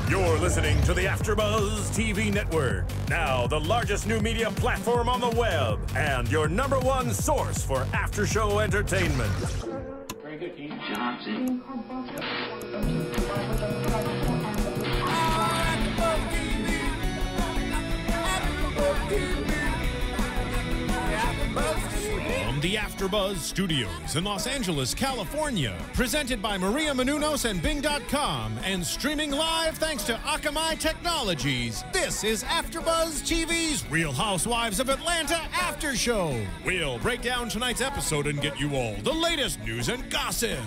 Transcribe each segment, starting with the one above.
You're listening to the AfterBuzz TV network, now the largest new media platform on the web, and your #1 source for after-show entertainment. Very good, Team Johnson. From the AfterBuzz Studios in Los Angeles, California, presented by Maria Menounos and Bing.com, and streaming live thanks to Akamai Technologies, this is AfterBuzz TV's Real Housewives of Atlanta After Show. We'll break down tonight's episode and get you all the latest news and gossip.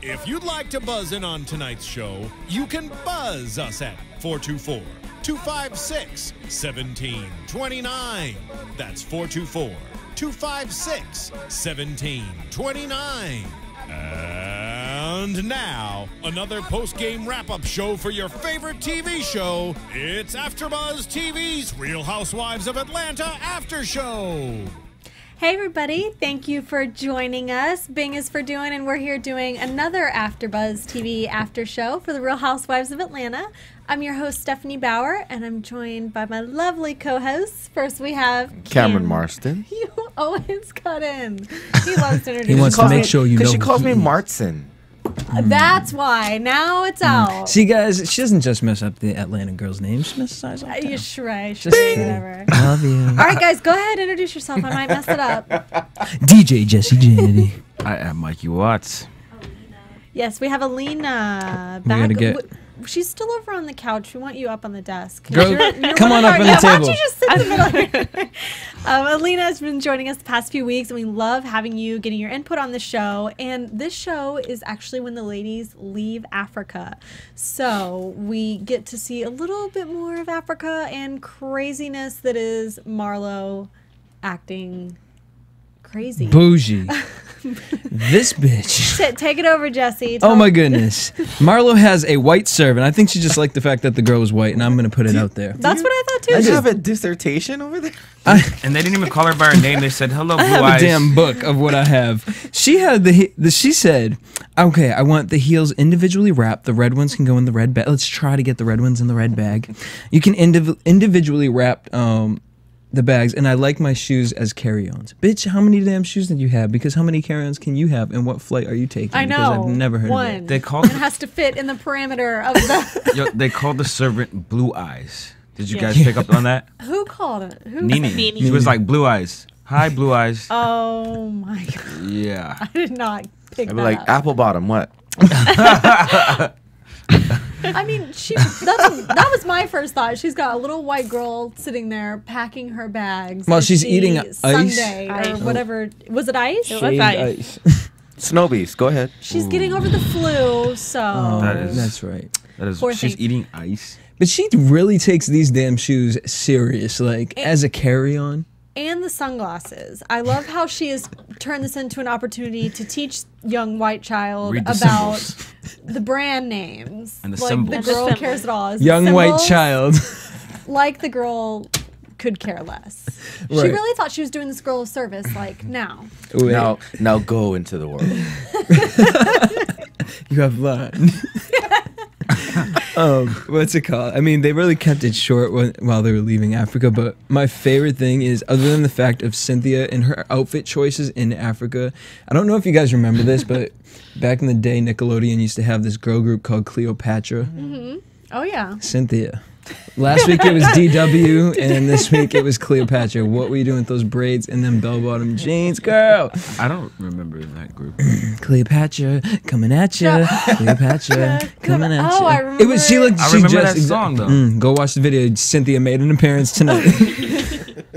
If you'd like to buzz in on tonight's show, you can buzz us at 424-256-1729. That's 424-256-1729. And now, another post-game wrap-up show for your favorite TV show. It's AfterBuzz TV's Real Housewives of Atlanta After Show. Hey everybody, thank you for joining us. Bing is for doing, and we're here doing another AfterBuzz TV after show for the Real Housewives of Atlanta. I'm your host, Stephanie Bauer, and I'm joined by my lovely co-hosts. First we have Cameron Marston. You always cut in. He loves to introduce He wants to make sure you know. Because she calls me Martson. That's why. Now it's out. See, guys, she doesn't just mess up the Atlanta girls' names. She messes up. You're right. Just Whatever. love you. All right, guys, go ahead. Introduce yourself. I might mess it up. DJ Jesse Janedy. I am Mykee Wattz. Yes, we have Alina We back. gotta get- She's still over on the couch. We want you up on the desk. Girl, You're come one on of up our- on the Why table. don't you just sit in the middle here? Alina has been joining us the past few weeks, and we love having you, getting your input on the show. And this show is actually when the ladies leave Africa. So we get to see a little bit more of Africa and craziness that is Marlo acting crazy. Bougie. This bitch. Take it over, Jesse. Oh my goodness. Marlo has a white servant. I think she just liked the fact that the girl was white, and I'm going to put it out there. That's what I thought too. Did you have a dissertation over there? And they didn't even call her by her name. They said, hello, blue I have eyes. a damn book of what I have. She had she said, okay, I want the heels individually wrapped. The red ones can go in the red bag. Let's try to get the red ones in the red bag. You can individually wrap the bags, and I like my shoes as carry-ons. Bitch, how many damn shoes did you have? Because how many carry-ons can you have, and what flight are you taking? I know. Because I've never heard One. of it. They called It has to fit in the parameter of the. Yo, they called the servant Blue Eyes. Did you guys pick up on that? Who called it? Who? NeNe. She was like, Blue Eyes. Hi, Blue Eyes. Oh my god! Yeah. I did not pick I'd that be like, up. apple bottom, what? I mean, that was my first thought. She's got a little white girl sitting there packing her bags. Well, as she's she eating ice. Sundae or Ice. whatever. Was it ice? It was ice. Snobies, go ahead. She's getting over the flu, so. Oh, That is- that's right. That is, Poor she's thing. eating ice. But she really takes these damn shoes serious, like as a carry-on. And the sunglasses. I love how she has turned this into an opportunity to teach young white child Read the about symbols. the brand names. And the like symbols. the And the girl symbols. cares at all. Is the Young white symbols, child. Like the girl could care less. She Right. really thought she was doing this girl a service. Like now. Wait, Now go into the world. you have learned. What's it called? I mean, they really kept it short while they were leaving Africa, but my favorite thing is, other than the fact of Cynthia and her outfit choices in Africa, I don't know if you guys remember this, but back in the day, Nickelodeon used to have this girl group called Cleopatra. Oh yeah. Cynthia. Last week it was DW, and this week it was Cleopatra. What were you doing with those braids and them bell-bottom jeans, girl? I don't remember that group. Cleopatra, coming at you. Cleopatra, coming at you. Oh, I remember. It was she looked. I she remember just that song, though. Go watch the video. Cynthia made an appearance tonight.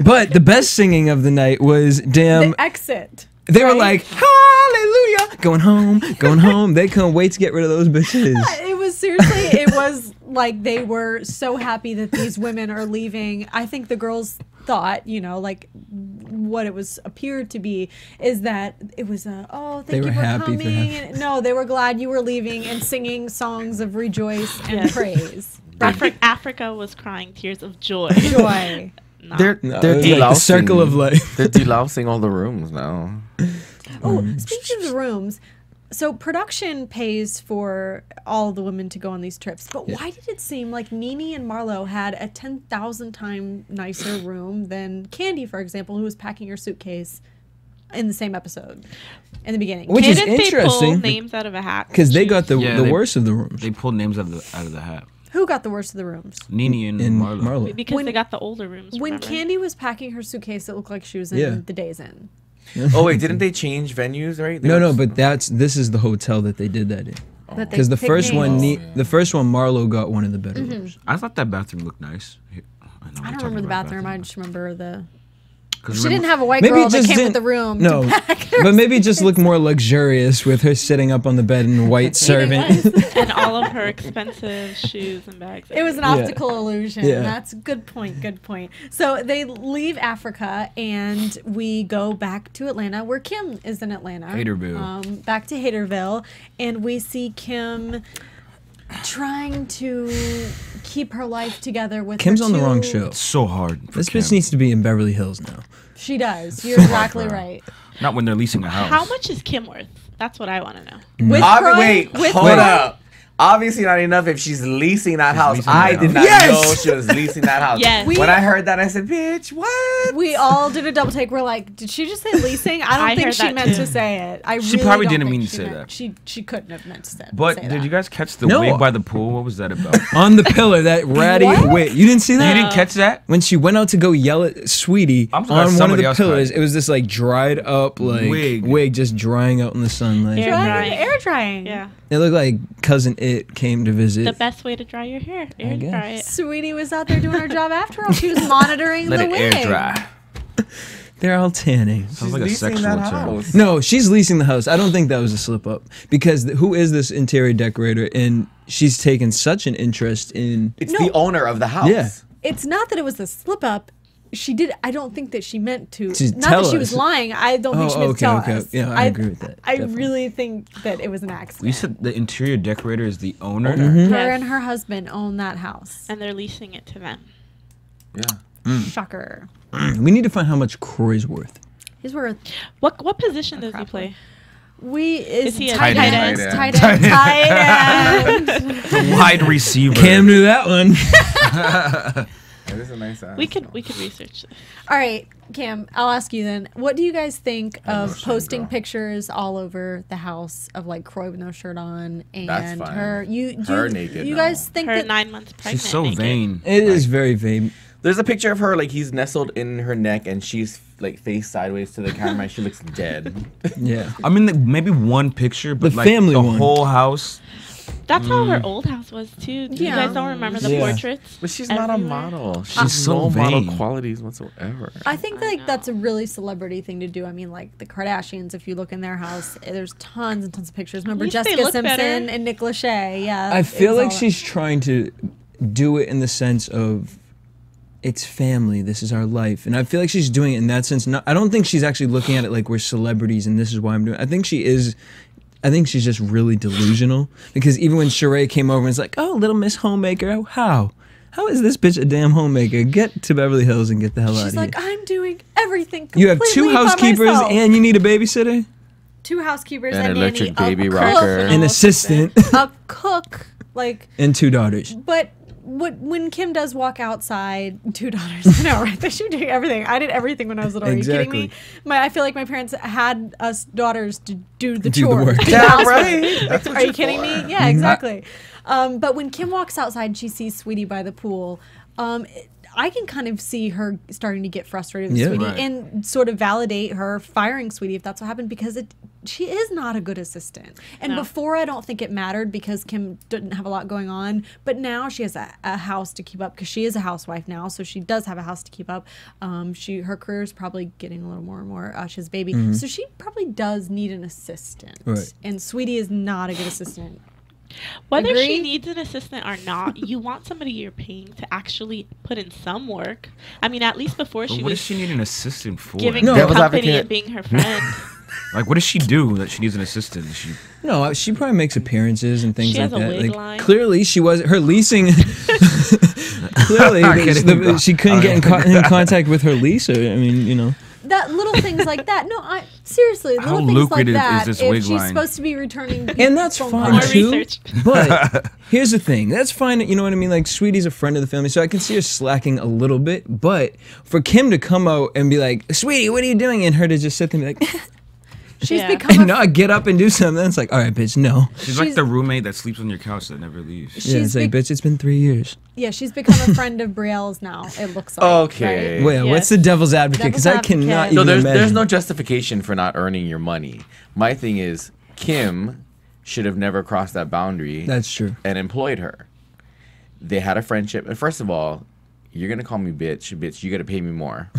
But the best singing of the night was The exit. They were right? like, hallelujah, going home, going home. They couldn't wait to get rid of those bitches. It was seriously, it was like they were so happy that these women are leaving. I think the girls thought, you know, like what it was appeared to be is that it was thank They you were for happy for coming. him. And, no, they were glad you were leaving and singing songs of rejoice and Yes. praise. Africa was crying tears of joy. Joy. Not- They're No, they're it's like the delousing. circle of life. They're delousing all the rooms now. Oh, speaking of the rooms, So production pays for all the women to go on these trips, but why did it seem like NeNe and Marlo had a 10,000 time nicer room than Kandi, for example, who was packing her suitcase in the same episode in the beginning? Which is Didn't they pull interesting names out of a hat? because they got the Yeah, worst of the rooms. They pulled names out of the hat. Who got the worst of the rooms? NeNe and In Marlo. Marlo. Because they got the older rooms. When remember? Kandi was packing her suitcase, it looked like she was in Yeah. the Days Inn. Oh wait, didn't they change venues? Right? They No, were- no, but this is the hotel that they did that in. That they Because the picked first one, names. the first one, Marlo got one of the better rooms. I thought that bathroom looked nice. I don't remember the bathroom. I just remember the. She remember, didn't have a white Maybe girl it that just came with didn't- the room. No, to pack her but maybe it just looked more luxurious with her sitting up on the bed in a white servant. and all of her expensive shoes and bags. It was an Yeah. optical illusion. Yeah. That's a good point. Good point. So they leave Africa and we go back to Atlanta, where Kim is in Atlanta. Haterville. Back to Haterville, and we see Kim trying to keep her life together with. Kim's her on the wrong two- show. It's so hard. For This Kim. bitch needs to be in Beverly Hills now. She does. You're exactly right. Not when they're leasing a house. How much is Kim worth? That's what I want to know. With Croy- Wait, with hold Croy- up. Obviously not enough if she's leasing that house. leasing I that did house. not Yes! know she was leasing that house. Yes. When I heard that, I said, bitch, what? We all did a double take. We're like, did she just say leasing? I don't I think heard she that meant too. to say it. I She really probably don't didn't think mean to she say meant- that. She couldn't have meant to say But say did that. you guys catch the No. wig by the pool? What was that about? On the pillar, that ratty What? wit. You didn't see that? You didn't catch that? When she went out to go yell at Sweetie I'm on surprised one of somebody the else pillars, caught it. it was this like dried up like Wig. just drying out in the sunlight. Air drying. Air drying. Yeah. It looked like cousin It came to visit. The best way to dry your hair. Air guess. dry it. Sweetie was out there doing her job after all. She was monitoring Let the it wig. air dry. They're all tanning. Sounds like a leasing sexual that term. house. No, she's leasing the house. I don't think that was a slip up because who is this interior decorator? And she's taken such an interest in. It's No. the owner of the house. Yeah. It's not that it was a slip up. She did. I don't think that she meant to. To not tell that she was us. lying. I don't think she meant to tell us. Yeah, I agree with that. I definitely. really think that it was an accident. You said the interior decorator is the owner? Her Yes. and her husband own that house. And they're leasing it to them. Yeah. Shocker. We need to find how much Corey's worth. He's worth. What position does he crap play? Is he a tight tight end? end? Tight end. Tight end. The wide receiver. Cam knew that one. That is a nice house. We could research this. All right, Cam, I'll ask you then. What do you guys think of no shame, posting girl. pictures all over the house of like Croy with no shirt on and That's fine. her? Her naked, You no. guys think Her that 9 months pregnant. She's so naked. vain. It is very vague. There's a picture of her, like, he's nestled in her neck and she's, like, face sideways to the camera and she looks dead. Yeah. I mean, maybe one picture, but The like family the one. whole house. That's how her old house was too. You Yeah. guys don't remember the Yeah. portraits? But she's not a everywhere? model. She's She's so no model vain. qualities whatsoever. I think like that's a really celebrity thing to do. I mean, like the Kardashians, if you look in their house, there's tons and tons of pictures. Remember At least they Jessica look Simpson better. and Nick Lachey? Yeah. I feel it's like all- she's trying to do it in the sense of it's family. This is our life, and I feel like she's doing it in that sense. I don't think she's actually looking at it like we're celebrities, and this is why I'm doing it. I think she is. I think she's just really delusional because even when Sheree came over and was like, "Oh, little Miss Homemaker, how is this bitch a damn homemaker? Get to Beverly Hills and get the hell out She's of like, here." I'm doing everything. You have two completely by housekeepers myself. and you need a babysitter, 2 housekeepers An and electric nanny, baby a rocker. cook, an assistant, a cook, like. and 2 daughters. But when Kim does walk outside, 2 daughters. I know, right? They should do everything. I did everything when I was little. Are you kidding me? I feel like my parents had us daughters to do the Do the chores. work. do the Yeah, housework. right. That's what Are you you're kidding for. me? Yeah, exactly. But when Kim walks outside and she sees Sweetie by the pool, I can kind of see her starting to get frustrated with Yeah. Sweetie Right. and sort of validate her firing Sweetie if that's what happened because she is not a good assistant. And No. before I don't think it mattered because Kim didn't have a lot going on, but now she has a house to keep up because she is a housewife now, so she does have a house to keep up. Her career is probably getting a little more and more. She has a baby, so she probably does need an assistant. Right. And Sweetie is not a good assistant. Whether Agree? she needs an assistant or not, you want somebody you're paying to actually put in some work. I mean, at least before But she what was does she need an assistant for? giving No. her Devil's company advocate. and being her friend. Like, what does she do that she needs an assistant? She No, she probably makes appearances and things She like has a that. wig Like line. clearly, she was her leasing. Clearly, kidding. she couldn't get in contact with her leaser. I mean, That little things like that. No, Seriously, How little things like lucrative is that. this If wig she's line? supposed to be returning, And that's phone fine calls- More too. research. But here's the thing. That's fine. You know what I mean? Like, Sweetie's a friend of the family, so I can see her slacking a little bit. But for Kim to come out and be like, Sweetie, what are you doing? And her to just sit there and be like, She's Yeah. become and a not get up and do something. Then it's like, all right, bitch, no. She's like the roommate that sleeps on your couch that never leaves. Yeah, it's like, bitch, it's been 3 years. yeah, she's become a friend of Brielle's now. It looks like. Okay. right? Well, what's the devil's advocate? Because I Devil's cannot advocate. even No, there's imagine. no justification for not earning your money. My thing is, Kim should have never crossed that boundary That's true. and employed her. They had a friendship, and first of all, you're gonna call me bitch. You gotta pay me more,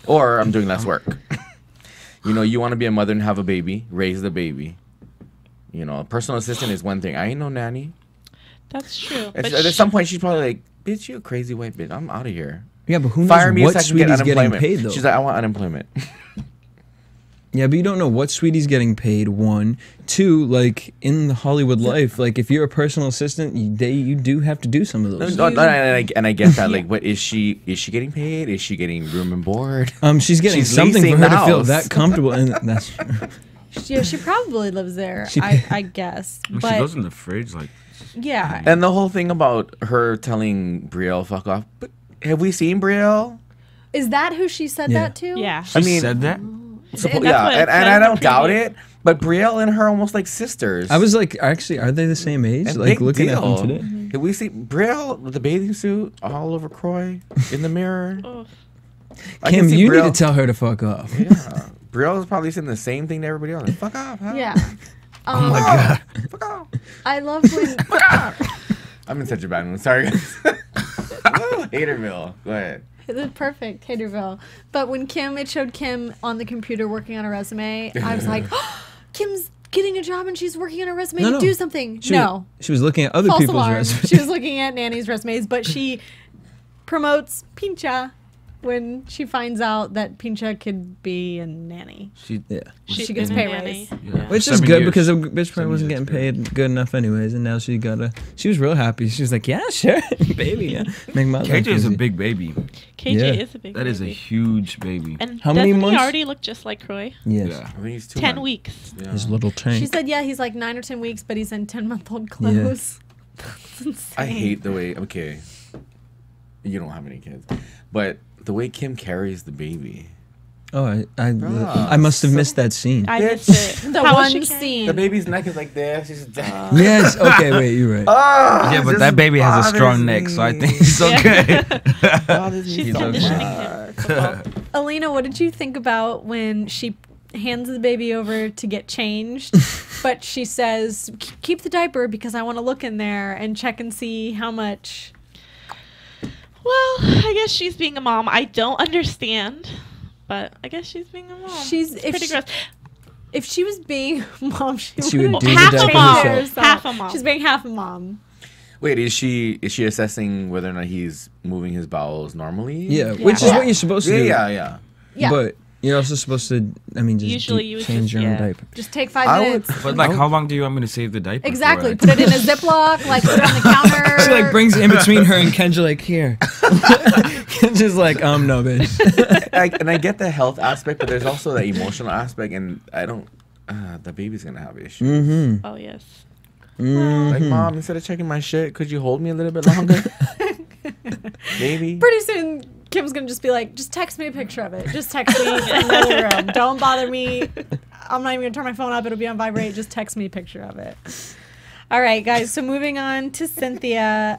or I'm doing less work. You know, you want to be a mother and have a baby, raise the baby. You know, a personal assistant is one thing. I ain't no nanny. That's true. At But some point, she's probably like, "Bitch, you a crazy white bitch. I'm out of here. Yeah, but who knows Fire me what so I can get Sweetie's getting unemployment." paid, though. She's like, "I want unemployment." Yeah, but you don't know what Sweetie's getting paid, one. Two, like, in the Hollywood life, like, if you're a personal assistant, you do have to do some of those. No, and I get that. Like, what is she? Is she getting paid? Is she getting room and board? She's getting She's something for leasing her the to feel house. that comfortable, and that's Yeah, she probably lives there. She- I guess. When But she goes in the fridge, like, yeah, And the whole thing about her telling Brielle fuck off. But have we seen Brielle? is that who she said Yeah. that to? yeah. she I mean- said that? That's what Yeah, it and said I in the don't doubt preview. it. But Brielle and her almost like sisters. I was like, actually, are they the same age? And Like, big looking at them deal. today. Have we see Brielle with the bathing suit all over Croy in the mirror? Oh, I can Kim, see you need Brielle- to tell her to fuck off. Yeah, Brielle is probably saying the same thing to everybody else. Like, fuck off, huh? Yeah. Oh my god. Fuck off. I love when I'm in such a bad mood. Sorry, guys. Woo, Haterville. Go ahead. perfect Haterville. But when it showed Kim on the computer working on a resume, I was like, oh, Kim's getting a job and she's working on a resume No, to no. do something. She No. she was looking at other False people's alarm. resumes. She was looking at Nanny's resumes, but she promotes Pincha when she finds out that Pincha could be a nanny. Yeah. She gets been a pay nanny. raise. Yeah. Which is 7 good years. because the bitch probably 7 wasn't years getting paid good enough anyways, and now she was real happy. She was like, yeah, sure, baby, yeah. Make my life KJ is a easy. big baby. KJ Yeah. is a big That is a baby. huge baby. And How many doesn't months? he already look just like Croy? Yes. Yeah. I think he's 2 10 months. weeks. Yeah. His little tank. She said, yeah, he's like 9 or 10 weeks, but he's in 10-month-old clothes. That's insane. I hate the way. Okay, you don't have any kids, but the way Kim carries the baby. Oh, I Ah, must have so- missed that scene. I Bitch. missed it. The How was one she carrying- scene. The baby's neck is like this. She's just. Yes. Okay. Wait. You're right. Ah, Yeah, but this that baby has a strong bothers neck, so I me. think it's okay. Bothers me She's so conditioning much. him for football. Alina, what did you think about when she hands the baby over to get changed, but she says, keep the diaper because I want to look in there and check and see how much. Well, I guess she's being a mom. I don't understand, but I guess she's being a mom. She's- It's if pretty she- gross. If she was being a mom, She would wouldn't do the Half a diaper mom. herself. Half a mom. She's being half a mom. Wait, is she assessing whether or not he's moving his bowels normally? Yeah, which is Yeah. what you're supposed to Yeah, do. yeah. Yeah. But you're also supposed to, just Usually you would change just- your own yeah. diaper. Just take 5 I would- minutes. But like, how long do you want me to save the diaper? Exactly. For? Put it in a Ziploc, like put it on the counter. She like brings it in between her and Kendra, like, here. Kendra's like, no, bitch. And I get the health aspect, but there's also the emotional aspect, and I don't. The baby's gonna have issues. Mm-hmm. Oh, yes. Like, Mom, instead of checking my shit, could you hold me a little bit longer? Maybe. Pretty soon, Kim's gonna just be like, just text me a picture of it. Just text me from the living room. Don't bother me. I'm not even gonna turn my phone up. It'll be on vibrate. Just text me a picture of it. All right, guys. So moving on to Cynthia,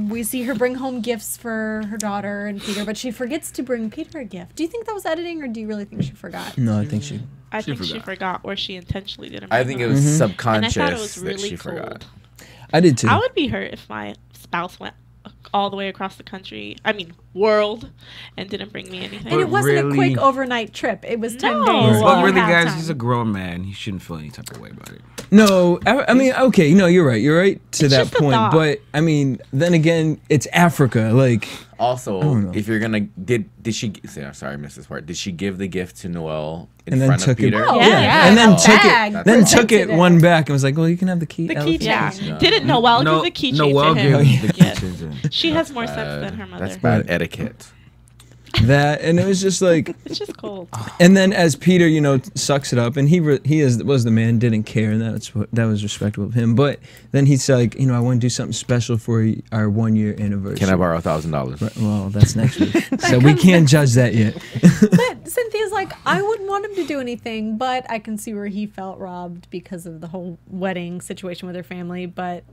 we see her bring home gifts for her daughter and Peter, but she forgets to bring Peter a gift. Do you think that was editing, or do you really think she forgot? No, I think she. I She think she forgot. forgot, or she intentionally didn't. I bring think it them. was Mm-hmm. And I subconscious thought it was that really she cold. forgot. I did too. I would be hurt if my spouse went all the way across the country, world, and didn't bring me anything. And it wasn't a quick really- overnight trip. It was 10 No. days. Well, But You really, have guys, time. he's a grown man. He shouldn't feel any type of way about it. No, I mean, okay, no, you're right. You're right to It's that just a point. thought. But I mean, then again, it's Africa. Like, Also, don't know. if you're gonna did she? Sorry, I missed this part. Did she give the gift to Noel in and then front took of it. Peter? Oh, Yeah. and then a took bag. it. Then That's took it protected one back and was like, "Well, you can have the key." The Alex." keychain. Yeah. Didn't Noel give the keychain Noel to gave him? him the Yeah. keychain. She has more sense than her mother. That's bad etiquette. that, and it was just like, It's just cold. and then as Peter, you know, sucks it up, and was the man, didn't care, and that was respectful of him. But then he's like, you know, I want to do something special for our 1 year anniversary. Can I borrow $1,000? Well, that's next week, so we can't judge that yet. But Cynthia's like, I wouldn't want him to do anything, but I can see where he felt robbed because of the whole wedding situation with her family. But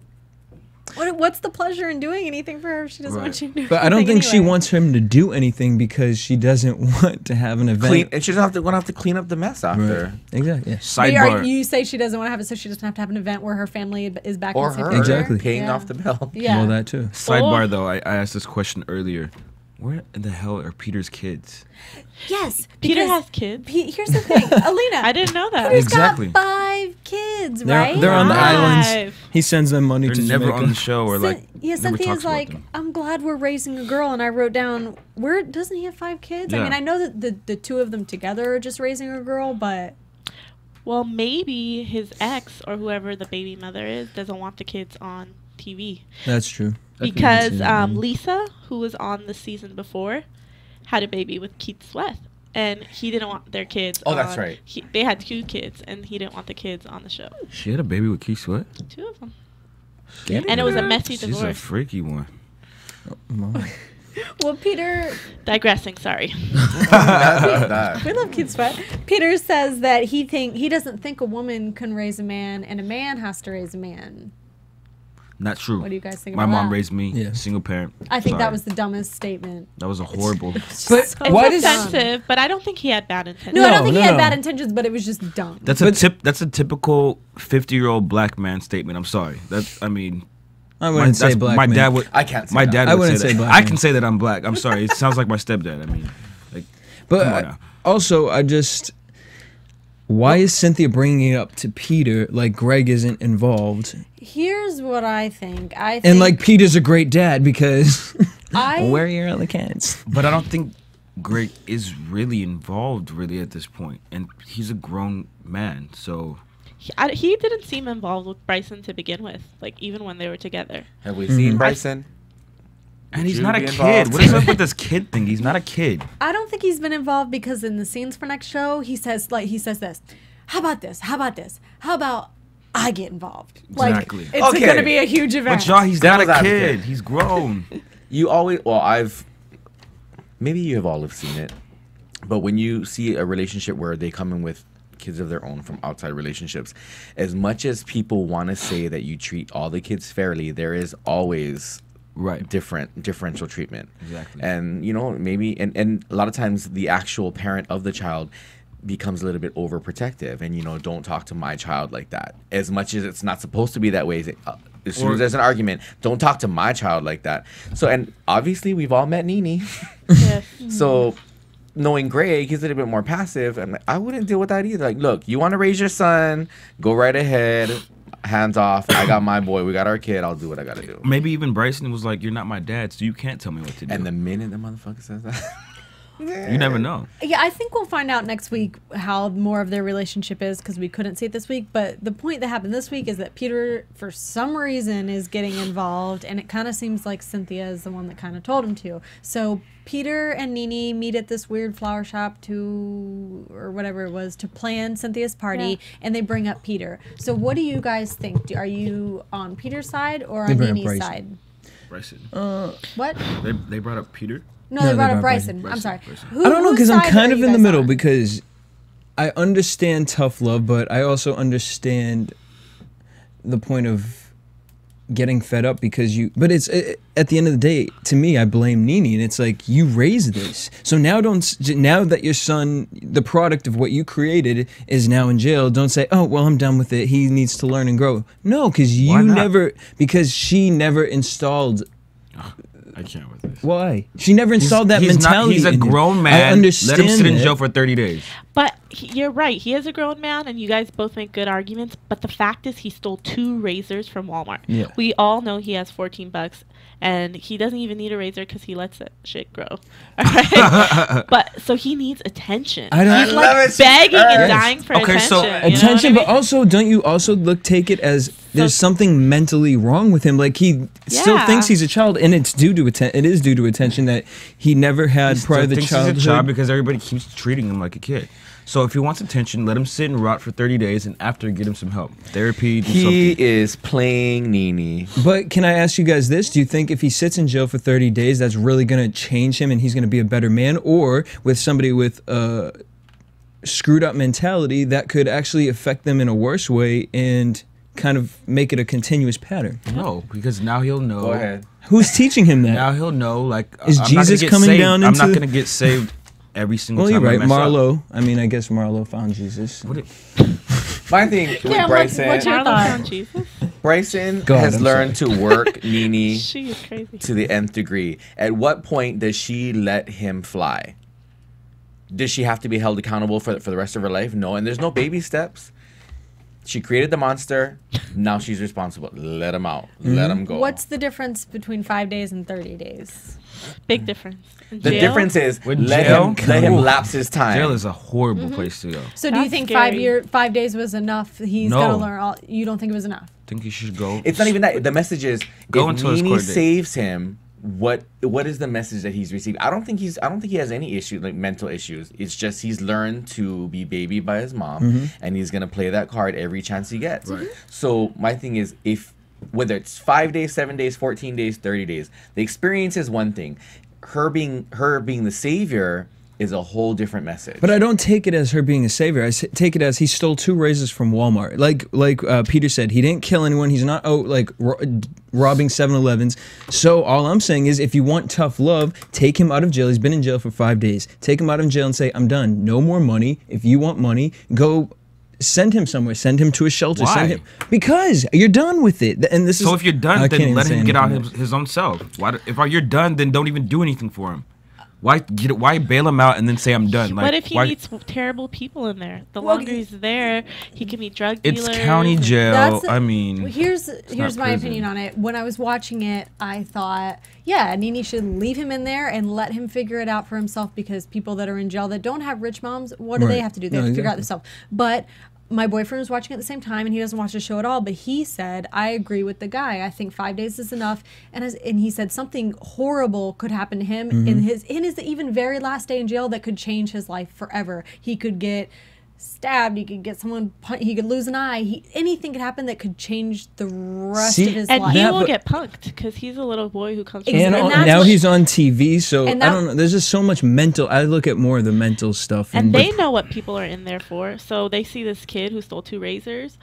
what's the pleasure in doing anything for her if she doesn't want you to do But I don't anything think she anyway? wants him to do anything because she doesn't want to have an event. And she's gonna have to clean up the mess after. Right. Exactly. Yeah. Sidebar. You say she doesn't want to have it, so she doesn't have to have an event where her family is back Or in the same her picture? Exactly. paying Yeah. off the bill. Yeah. Well, that too. Sidebar though, I asked this question earlier. Where in the hell are Peter's kids? Yes. Peter because has kids. Here's the thing, Alina. I didn't know that. Peter's Exactly. got 5 kids, They're, right? they're on the Five. islands. He sends them money They're to never Jamaica. on the show or like Yeah, never Cynthia's talks about like, them. I'm glad we're raising a girl, and I wrote down, where doesn't he have 5 kids? I Yeah. mean, I know that the 2 of them together are just raising a girl, but Well, maybe his ex or whoever the baby mother is doesn't want the kids on TV. That's true. Because Lisa, who was on the season before, had a baby with Keith Sweat, and he didn't want their kids. Oh, that's right. They had 2 kids, and he didn't want the kids on the show. She had a baby with Keith Sweat? 2 of them. And it was a messy She's a divorce. freaky one. well, Peter, Digressing, sorry. That. we love Keith Sweat. Peter says that he doesn't think a woman can raise a man, and a man has to raise a man. Not true. What do you guys think My about mom that? raised me, Yeah. single parent. I think that Sorry. was the dumbest statement. That was a horrible. But It's why does offensive, but I don't think he had bad intentions. No, I don't think no, he had no. bad intentions, but it was just dumb. That's a typical 50-year-old black man statement. I'm sorry. I mean, I wouldn't say black my man. dad would. I can't say My that. dad I would wouldn't say say that. black I man. can say that I'm black. I'm sorry. It sounds like my stepdad. I mean, like, come on But now. also, why is Cynthia bringing it up to Peter like Greg isn't involved? Here's what I think. I think And like Peter's a great dad because I where are your other kids? But I don't think Greg is really involved really at this point, and he's a grown man. So He didn't seem involved with Bryson to begin with, like even when they were together. Have we seen Bryson? and Would he's you not a be kid. involved? What is up with this kid thing? He's not a kid. I don't think he's been involved because in the scenes for next show, he says this. How about this? How about this? How about I get involved? Exactly. Like, it's Okay. going to be a huge event. But y'all, he's not a Devil's kid. advocate. He's grown. You always, maybe you have all have seen it, but when you see a relationship where they come in with kids of their own from outside relationships, as much as people want to say that you treat all the kids fairly, there is always Right. differential treatment. Exactly. And you know, maybe and a lot of times the actual parent of the child becomes a little bit overprotective, and you know, don't talk to my child like that. As much as it's not supposed to be that way, as soon as there's an argument, don't talk to my child like that. So, and obviously we've all met NeNe. Yes. So knowing Greg, he's a little bit more passive, and I wouldn't deal with that either. Like, look, you want to raise your son, go right ahead, hands off. I got my boy, we got our kid, I'll do what I gotta do. Maybe even Bryson was like, "You're not my dad, so you can't tell me what to do." And the minute the motherfucker says that, you never know. Yeah, I think we'll find out next week how more of their relationship is because we couldn't see it this week. But the point that happened this week is that Peter, for some reason, is getting involved, and it kind of seems like Cynthia is the one that kind of told him to. So Peter and NeNe meet at this weird flower shop or whatever it was, to plan Cynthia's party, and they bring up Peter. So what do you guys think? Are you on Peter's side or They on bring up NeNe's Bryson. side? Bryson. What? They brought up Peter. No, they brought up Bryson. Bryson. I'm sorry. Bryson. Who- I don't know whose because I'm side kind are of you in the guys middle on? because I understand tough love, but I also understand the point of getting fed up because but it's at the end of the day, to me, I blame NeNe, and it's like, you raised this, so now now that your son, the product of what you created, is now in jail, don't say, oh well, I'm done with it, he needs to learn and grow. No, because Why not? because she never installed. I can't with this. Why? She never installed that He's mentality. He's a in him. grown I man. understand Let him sit in that. jail for 30 days. But you're right. He is a grown man, and you guys both make good arguments. But the fact is, he stole 2 razors from Walmart. Yeah. We all know he has $14, and he doesn't even need a razor because he lets that shit grow. All right? But so he needs attention. I don't- He's I like love it. begging and Yes. dying for Okay, attention. so you know what I Attention, but mean? also don't you also take it as there's something mentally wrong with him? Like he still Yeah. thinks he's a child, and it's due to it is due to attention that he never had He prior to still the thinks he's a child childhood. because everybody keeps treating him like a kid. So if he wants attention, let him sit and rot for 30 days, and after get him some help, therapy. Do He something. is playing NeNe. But can I ask you guys this? Do you think if he sits in jail for 30 days, that's really going to change him and he's going to be a better man? Or with somebody with a screwed up mentality, that could actually affect them in a worse way and kind of make it a continuous pattern? No, because now he'll know. Go ahead. Who's teaching him that? Now he'll know. Like, Is I'm not gonna Jesus get coming saved. down I'm not into- going to get saved every single Well, time. you're I right. mess up. Marlo. I mean, I guess Marlo found Jesus. What it, My thing with Yeah, Bryson, what's your Marlo thought? found Jesus. Bryson God, has I'm learned to work NeNe She is crazy. to the nth degree. At what point does she let him fly? Does she have to be held accountable for the rest of her life? No, and there's no baby steps. She created the monster. Now she's responsible. Let him out. Let him go. What's the difference between 5 days and 30 days? Big difference. In the jail, difference is With let jail? him lapse his time. jail is a horrible Mm-hmm. place to go. So do you That's think scary. 5 days was enough? He's No. gonna learn all. You don't think it was enough? I think he should go. It's not even that. The message is Go if until his NeNe court date. saves him, what is the message that he's received? I don't think he has any issue, like mental issues. It's just he's learned to be babied by his mom, and he's gonna play that card every chance he gets. Right. So my thing is, if whether it's 5 days, 7 days, 14 days, 30 days, the experience is one thing. Her being the savior is a whole different message. But I don't take it as her being a savior. Take it as he stole 2 razors from Walmart. Like Peter said, he didn't kill anyone. He's not robbing 7-Elevens. So all I'm saying is, if you want tough love, take him out of jail. He's been in jail for 5 days. Take him out of jail and say, I'm done. No more money. If you want money, go send him somewhere. Send him to a shelter. Why? Send him, because you're done with it. And this is. So if you're I done, can't then even let say him get out anything else. his own self. If you're done, then don't even do anything for him. Why bail him out and then say I'm done? Like, What if he why, meets terrible people in there? The Well, longer he's there, he can meet drug dealers. It's county and- jail. That's- I mean, Well, here's not my prison. opinion on it. When I was watching it, I thought, yeah, NeNe should leave him in there and let him figure it out for himself, because people that are in jail that don't have rich moms, what do they Right. have to do? They No, have to figure out exactly. themselves. But my boyfriend was watching at the same time, and he doesn't watch the show at all, but he said, I agree with the guy. I think 5 days is enough. And he said something horrible could happen to him in his even very last day in jail that could change his life forever. He could get stabbed, he could get someone, he could lose an eye, anything could happen that could change the rest See, of his And life. he That- will but- get punked because he's a little boy who comes from And And on- that's now what- he's on TV, so and I that- don't know. There's just so much mental. I look at more of the mental stuff. And but- they know what people are in there for. So they see this kid who stole 2 razors.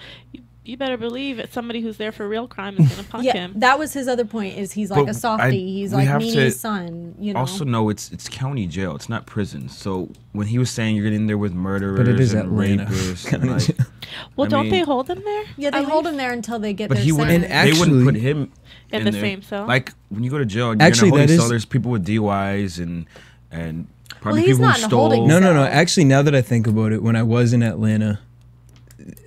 You better believe it's somebody who's there for real crime is going to punk yeah, him. that was his other point, is he's like But a softie. He's we like have to NeNe's son, you know. also know it's county jail. It's not prison. So when he was saying you're getting in there with murderers But it is and Atlanta. rapists, County and, like, jail. Well, I don't mean- they hold him there? Yeah, they At hold least? him there until they get but their he wouldn't. sentence. And They wouldn't put actually- him In the there. same cell? Like when you go to jail, you're Actually, in a holding that is- cell. There's people with DUIs and probably he's people not who in a stole. holding No. cell. Actually, now that I think about it, when I was in Atlanta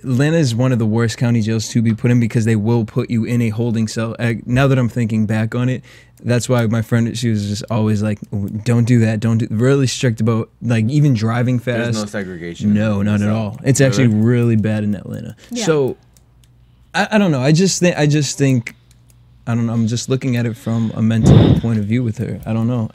is one of the worst county jails to be put in, because they will put you in a holding cell. Now that I'm thinking back on it, that's why my friend, she was just always like, don't do that. Really strict about, like, even driving fast. There's no segregation. No, not at all. It's actually really bad in Atlanta. Yeah. So I don't know. I just think I don't know. I'm just looking at it from a mental point of view with her. I don't know.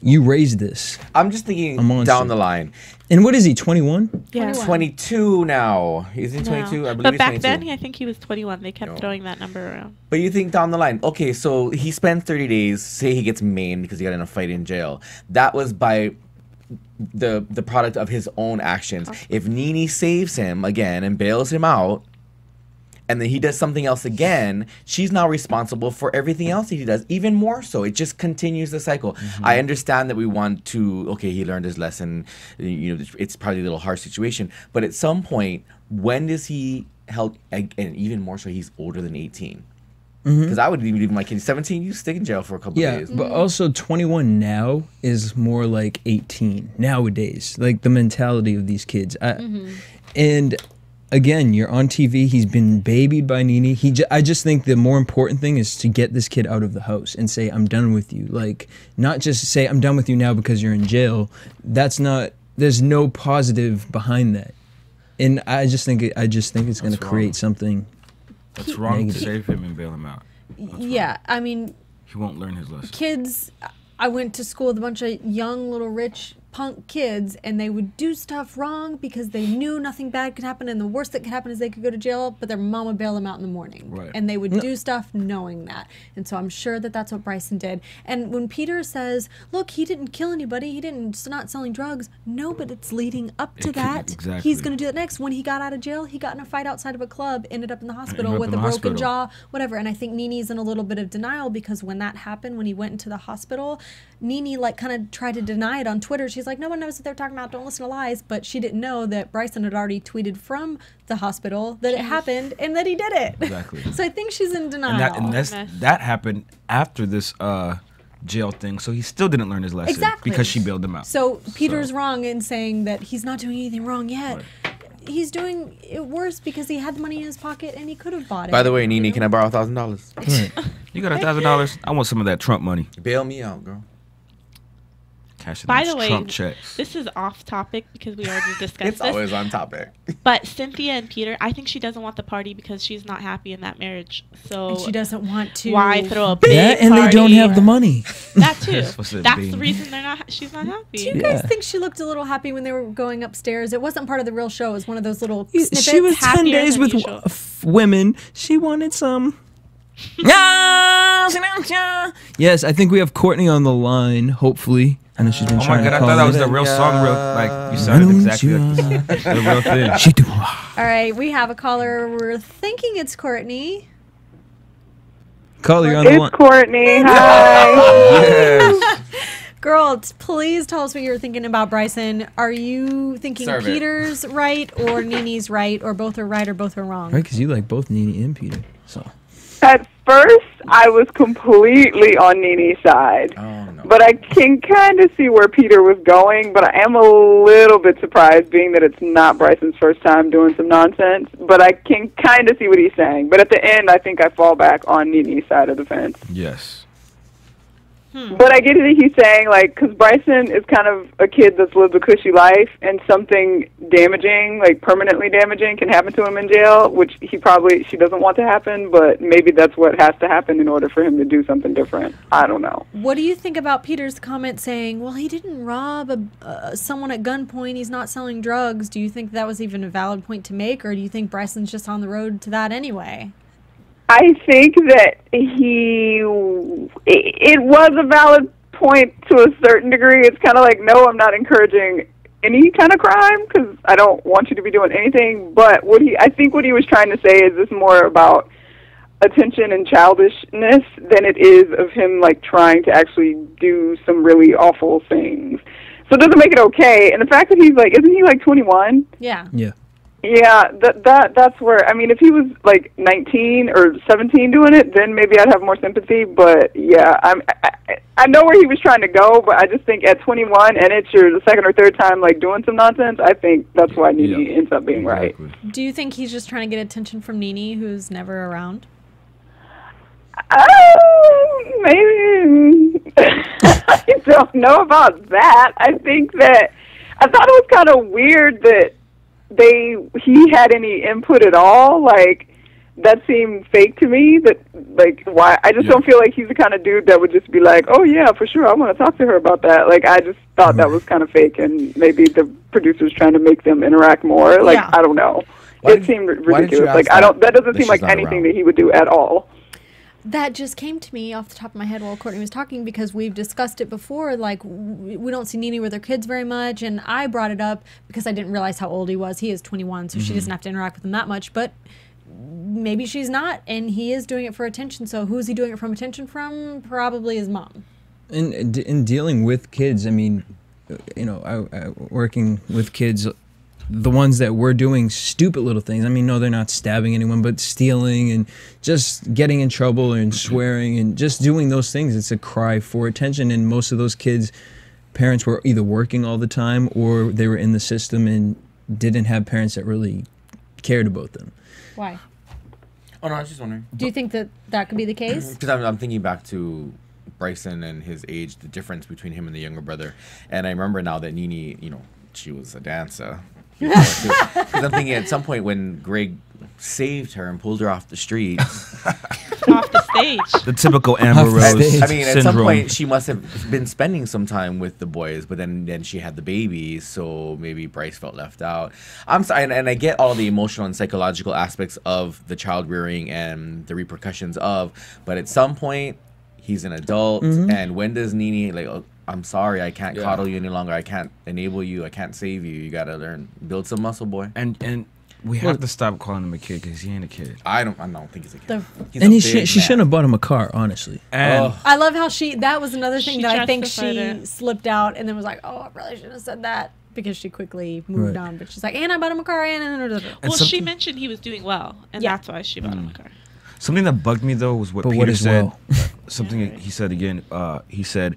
You raised this. I'm just thinking A monster. down the line. And what is he, 21? Yeah. 22 now. Is he 22? No. I believe But he's back 22. then, I think he was 21. They kept No. throwing that number around. But you think down the line, okay, so he spends 30 days, say he gets maimed because he got in a fight in jail. That was by the product of his own actions. If NeNe saves him again and bails him out, and then he does something else again, she's now responsible for everything else that he does, even more so. It just continues the cycle. I understand that we want to, okay, he learned his lesson, you know, it's probably a little harsh situation, but at some point, when does he held, and even more so, he's older than 18. Because I would even leave my kid 17. You stick in jail for a couple days. But also 21 now is more like 18 nowadays. Like the mentality of these kids. And again, you're on TV. He's been babied by NeNe. I just think the more important thing is to get this kid out of the house and say, I'm done with you. Like, not just say, I'm done with you now because you're in jail. That's not, there's no positive behind that. And I just think it's going to create something. That's wrong to save him and bail him out. Yeah, I mean, he won't learn his lesson. Kids, I went to school with a bunch of young little rich punk kids, and they would do stuff wrong because they knew nothing bad could happen, and the worst that could happen is they could go to jail, but their mom would bail them out in the morning. Right. And they would do stuff knowing that. And so I'm sure that that's what Bryson did. And when Peter says, look, he didn't kill anybody, he didn't not selling drugs, no, but it's leading up to that. Exactly. He's going to do that next. When he got out of jail, he got in a fight outside of a club, ended up in the hospital Ended up with in a the broken hospital. jaw, whatever. And I think NeNe's in a little bit of denial because when that happened, when he went into the hospital, NeNe like kind of tried to deny it on Twitter. She's like, no one knows what they're talking about. Don't listen to lies. But she didn't know that Bryson had already tweeted from the hospital that it happened and that he did it. Exactly. So I think she's in denial. That happened after this jail thing, so he still didn't learn his lesson. Exactly. Because she bailed him out. So Peter's wrong in saying that he's not doing anything wrong yet. Right. He's doing it worse because he had the money in his pocket and he could have bought it. By the way, NeNe, can I borrow $1,000? You got $1,000? I want some of that Trump money. Bail me out, girl. Cashing By those the way, Trump checks. this is off topic because we already discussed It's this. always on topic. But Cynthia and Peter, I think she doesn't want the party because she's not happy in that marriage. So And she doesn't want to. why throw a big That and they don't party? have the money. That too. What's that That's being? the reason she's not happy. Do you guys think she looked a little happy when they were going upstairs? It wasn't part of the real show. It was one of those little snippets. She was 10 happier days than with usual. women. She wanted some. Yes, I think we have Courtney on the line, hopefully. I know she's been Oh my trying god, to I call thought that in. was the real song. Like, you sounded exactly like the real thing. She do. All right, we have a caller. We're thinking it's Courtney. Call you on the It's line. Courtney. Hi. Yes. Girl, please tell us what you're thinking about Bryson. Are you thinking Serve it. Peter's right or NeNe's right, or both are right or both are wrong? Right, because you like both NeNe and Peter. So At first, I was completely on NeNe's side. Oh, no. But I can kind of see where Peter was going, but I am a little bit surprised being that it's not Bryson's first time doing some nonsense. But I can kind of see what he's saying. But at the end, I think I fall back on NeNe's side of the fence. Yes. But I get it, he's saying, like, because Bryson is kind of a kid that's lived a cushy life, and something damaging, like permanently damaging, can happen to him in jail, which she doesn't want to happen, but maybe that's what has to happen in order for him to do something different. I don't know. What do you think about Peter's comment saying, well, he didn't rob someone at gunpoint, he's not selling drugs? Do you think that was even a valid point to make, or do you think Bryson's just on the road to that anyway? I think that it was a valid point to a certain degree. It's kind of like, no, I'm not encouraging any kind of crime because I don't want you to be doing anything. But I think what he was trying to say is this more about attention and childishness than it is of him like trying to actually do some really awful things. So it doesn't make it okay. And the fact that he's like, isn't he like 21? Yeah. yeah. Yeah, that's where, I mean, if he was like 19 or 17 doing it, then maybe I'd have more sympathy. But yeah, I know where he was trying to go, but I just think at 21 and it's your second or third time like doing some nonsense, I think that's why NeNe ends up being right. Do you think he's just trying to get attention from NeNe, who's never around? Maybe. I don't know about that. I think that I thought it was kind of weird that he had any input at all. Like, that seemed fake to me. That, like, why? I just don't feel like he's the kind of dude that would just be like, oh yeah, for sure, I want to talk to her about that. Like, I just thought that was kind of fake, and maybe the producer's trying to make them interact more. Like, I don't know. It seemed ridiculous. Like, that doesn't seem like anything that he would do at all. That just came to me off the top of my head while Courtney was talking, because we've discussed it before. Like, we don't see NeNe with her kids very much, and I brought it up because I didn't realize how old he was. He is 21, so she doesn't have to interact with him that much, but maybe she's not, and he is doing it for attention. So who's he doing it from attention from? Probably his mom. In dealing with kids, I mean, you know, I working with kids the ones that were doing stupid little things. I mean, no, they're not stabbing anyone, but stealing and just getting in trouble and swearing and just doing those things. It's a cry for attention. And most of those kids' parents were either working all the time or they were in the system and didn't have parents that really cared about them. Why? Oh, no, I was just wondering. Do you think that that could be the case? Because I'm thinking back to Bryson and his age, the difference between him and the younger brother. And I remember now that NeNe, you know, she was a dancer. Because I'm thinking at some point when Greg saved her and pulled her off the street. Off the stage. The typical Amber Rose I mean, at some syndrome. point she must have been spending some time with the boys, but then she had the baby, so maybe Bryce felt left out. I'm sorry, and I get all the emotional and psychological aspects of the child rearing and the repercussions of, but at some point he's an adult, and when does NeNe like? Oh, I'm sorry, I can't coddle you any longer. I can't enable you. I can't save you. You gotta learn, build some muscle, boy. And we have to stop calling him a kid because he ain't a kid. I don't think he's a kid. He's And a she big shouldn't man. have bought him a car, honestly. And I love how that was another thing She that I think justified she it. slipped out and then was like, oh, I probably shouldn't have said that because she quickly moved on. But she's like, and I bought him a car and Well, she something- mentioned he was doing well, and Yeah. that's why she bought him a car. something that bugged me though was what But Peter what is said. well? Something he said again. He said,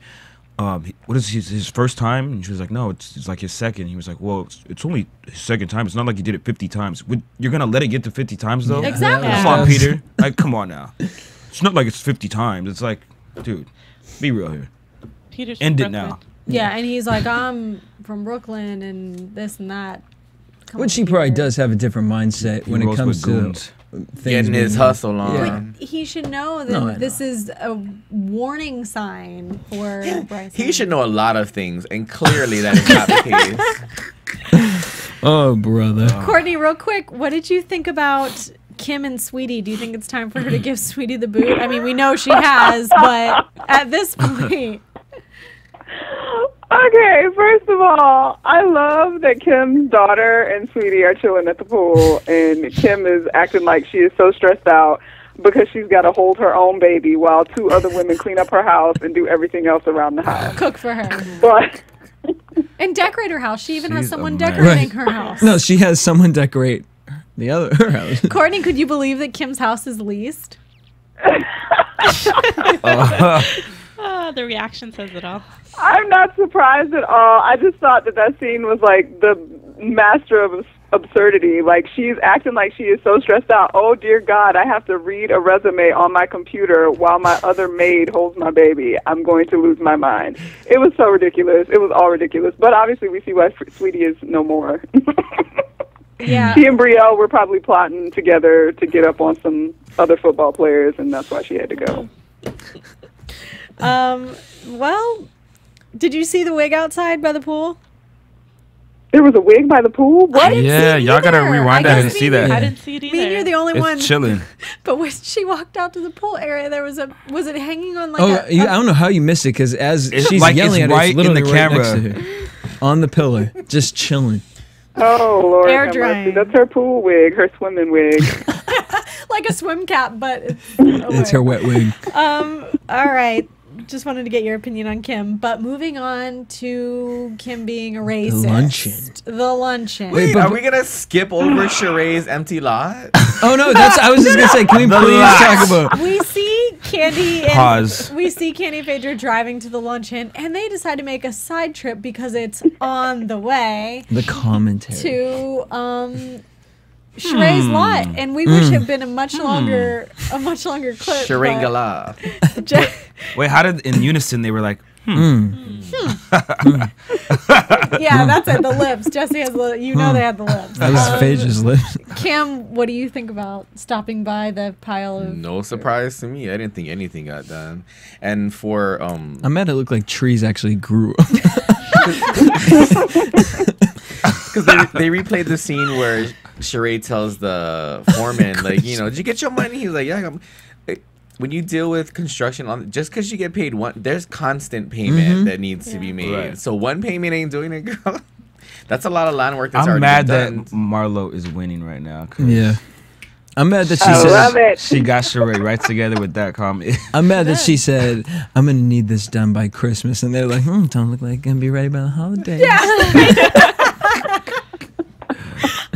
"What is his first time?" And she was like, "No, it's like his second." He was like, "Well, it's only his second time. It's not like he did it 50 times. You're gonna let it get to 50 times though? Exactly. Come on, Peter. Like, come on now. It's not like it's 50 times. It's like, dude, be real here. Peter's End it from now." Brooklyn. Yeah, and he's like, I'm from Brooklyn and this and that. Come Which on, he probably Peter. does have a different mindset He when it rolls comes with to goons. things. Getting his being- hustle on. Yeah. But he should know that No, I this is a warning sign for Bryson. He should know a lot of things, and clearly that is not the case. Oh, brother. Courtney, real quick, what did you think about Kim and Sweetie? Do you think it's time for her to give Sweetie the boot? I mean, we know she has, but at this point... Okay, first of all, I love that Kim's daughter and Sweetie are chilling at the pool, and Kim is acting like she is so stressed out because she's got to hold her own baby while two other women clean up her house and do everything else around the house. Cook for her. But And decorate her house. She even has She's a someone mess. decorating her house. No, she has someone decorate her house. Courtney, could you believe that Kim's house is leased? The reaction says it all. I'm not surprised at all. I just thought that scene was like the master of absurdity. Like, she's acting like she is so stressed out. Oh, dear God, I have to read a resume on my computer while my other maid holds my baby. I'm going to lose my mind. It was so ridiculous. It was all ridiculous. But obviously we see why Sweetie is no more. Yeah. She and Brielle were probably plotting together to get up on some other football players, and that's why she had to go. Well, did you see the wig outside by the pool? There was a wig by the pool? What? Yeah, y'all gotta either. rewind I that guess and see me- that. I didn't see it either. Me and you're the only one. It's chilling. But when she walked out to the pool area, there was it hanging on like I don't know how you missed it because as It's she's like yelling it's at her, right it's in the literally right next to camera. her. On the pillar, just chilling. Oh, Lord Air have drying. mercy. That's her pool wig, her swimming wig. like a swim cap, but it's, It's her wet wig. All right. Just wanted to get your opinion on Kim, but moving on to Kim being a racist. The luncheon. Wait, are we gonna skip over Sheree's empty lot? Oh no, I was just gonna say, can we please talk about? We see Kandi and Pause. we see Kandi and Phaedra driving to the luncheon, and they decide to make a side trip because it's on the way The commentary. to Sheree's lot, and we wish it had been a much longer clip. Sheree-gala. but- Wait, how did in unison they were like, Yeah, that's it. The lips. Jesse has the. You know they had the lips. That was Phaedra's lips. Kim, what do you think about stopping by the pile of? No surprise to me. I didn't think anything got done. And for I'm mad it looked like trees actually grew. because they replayed the scene where Sheree tells the foreman, like, you know, did you get your money? He's like, yeah. I got when you deal with construction, on just because you get paid there's constant payment that needs to be made. Right. So one payment ain't doing it, girl. That's a lot of land work that's I'm already mad been that done. Marlo is winning right now. 'Cause Yeah. I'm mad that she I love said. it. She got Sheree right together with that comment. I'm mad that she said, "I'm gonna need this done by Christmas," and they're like, "Don't look like it's gonna be ready by the holidays."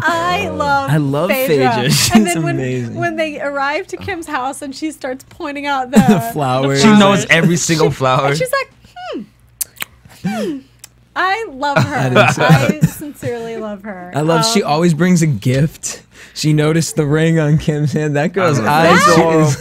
I love Phaedra. She's And then amazing. when they arrive to Kim's house and she starts pointing out the flowers. She knows every single flower. And she's like, I love her. I sincerely love her. I love. She always brings a gift. She noticed the ring on Kim's hand. That girl's eyes.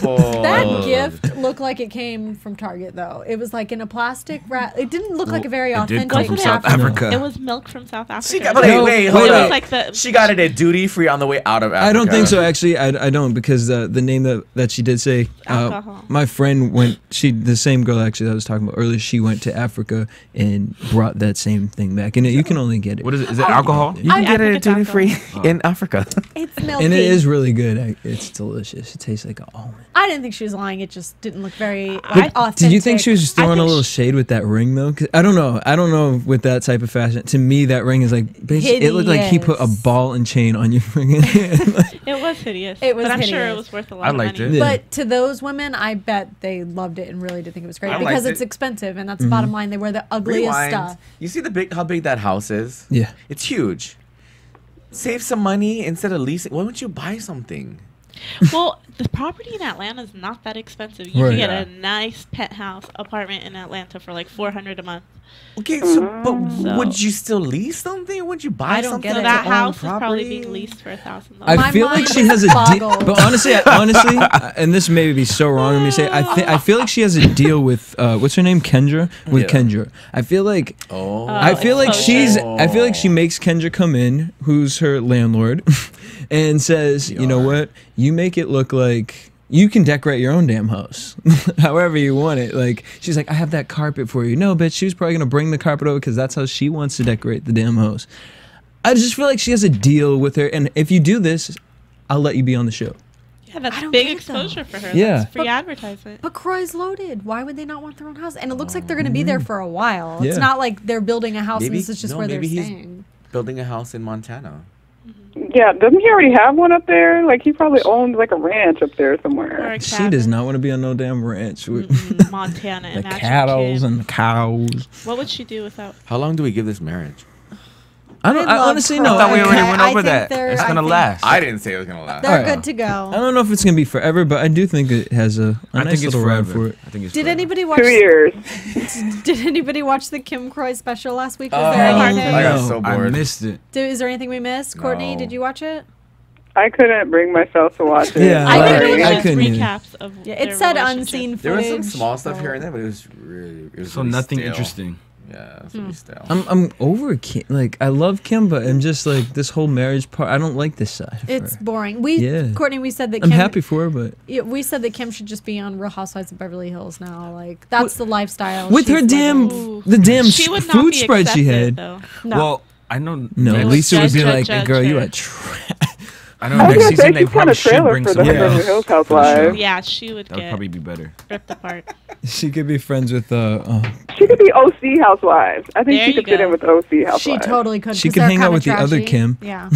That gift looked like it came from Target, though. It was like in a plastic wrap. It didn't look like a very authentic. It did come from South Africa. It was milk from South Africa. She got, wait, hold up. Like she got it at duty free on the way out of Africa. I don't think so. Actually, I don't, because the name that she did say. My friend went. The same girl actually that I was talking about earlier. She went to Africa and brought that same thing back, and you can only get it. What is it? Is it alcohol? You can get it at duty free in Africa. It's milky. And it is really good. It's delicious. It tastes like an almond. I didn't think she was lying. It just didn't look very authentic. Did you think she was just throwing a little shade with that ring, though? 'Cause I don't know with that type of fashion. To me, that ring is like, bitch, it looked like he put a ball and chain on your freaking hand. It was hideous. It was but I'm hideous. sure it was worth a lot I of liked money. it. Yeah. But to those women, I bet they loved it and really did think it was great I because liked it's it. expensive, and that's the bottom line. They wear the ugliest Rewind. stuff. You see how big that house is? Yeah. It's huge. Save some money instead of leasing. Why wouldn't you buy something? Well, the property in Atlanta is not that expensive. You Right. can get a nice penthouse apartment in Atlanta for like $400 a month. Okay, but would you still lease something? Or would you buy I don't something? get So it. that to own house is probably property? being leased for $1,000. I My feel like mind she has a deal, boggles. but honestly, and this may be so wrong of me to say, I feel like she has a deal with what's her name, Kendra, with Kendra. I feel like I feel like she makes Kendra come in, who's her landlord, and says, you know what, you make it look like you can decorate your own damn house however you want it. Like, she's like, I have that carpet for you. No, bitch, she was probably gonna bring the carpet over because that's how she wants to decorate the damn house. I just feel like she has a deal with her, and if you do this, I'll let you be on the show. Yeah, that's don't big get it, though. exposure for her. Yeah. That's free advertisement. But Croy's loaded. Why would they not want their own house? And it looks like they're going to be there for a while. It's Yeah. not like they're building a house Maybe- and this is just no, where they're maybe he's- staying. Building a house in Montana. Yeah, doesn't he already have one up there? Like, he probably owns like a ranch up there Or somewhere. a She cabin. does not want to be on no damn ranch with Montana. the Imagine cattle Kim. and the cows. What would she do without? How long do we give this marriage? I don't. I love honestly Croy. know. I thought we already I went over think that. they're- It's I gonna think last. I didn't say it was gonna last. They're yeah. good to go. I don't know if it's gonna be forever, but I do think it has a I nice think it's little ride forever. for it. I think it's Did forever. anybody watch? 2 years. Did anybody watch the Kim Croy special last week? Was Oh, there I anything? got No. so I bored. missed it. Is there anything we missed? Courtney, No. did you watch it? I couldn't bring myself to watch it. Yeah, I think think it was I just couldn't either. recaps of Yeah, their it said relationship. unseen There was footage. some small stuff so- here and there, but it was really So nothing stale. interesting. Yeah, it's really stale. I'm over Kim. Like, I love Kim, but I'm just like, this whole marriage part. I don't like this side of It's her. boring. Yeah. Courtney, we said that I'm Kim, happy for her, but Yeah, we said that Kim should just be on Real Housewives of Beverly Hills now. Like, that's the lifestyle. with her she's damn living. Ooh. the damn She would not food be spread she accepted, had. though. No. Well, I know. No, They would Lisa would be judge like, "Girl, you her. a trash." I know I was next gonna say, season they she's kind probably of should trailer bring for the someone. Beverly Hills Housewives. Yeah, she would That would get probably be better. ripped apart. She could be friends with She could be OC Housewives. I think There she you could fit go. in with OC Housewives. She totally could. She 'cause could they're hang out kinda with the other trashy. Kim. Yeah.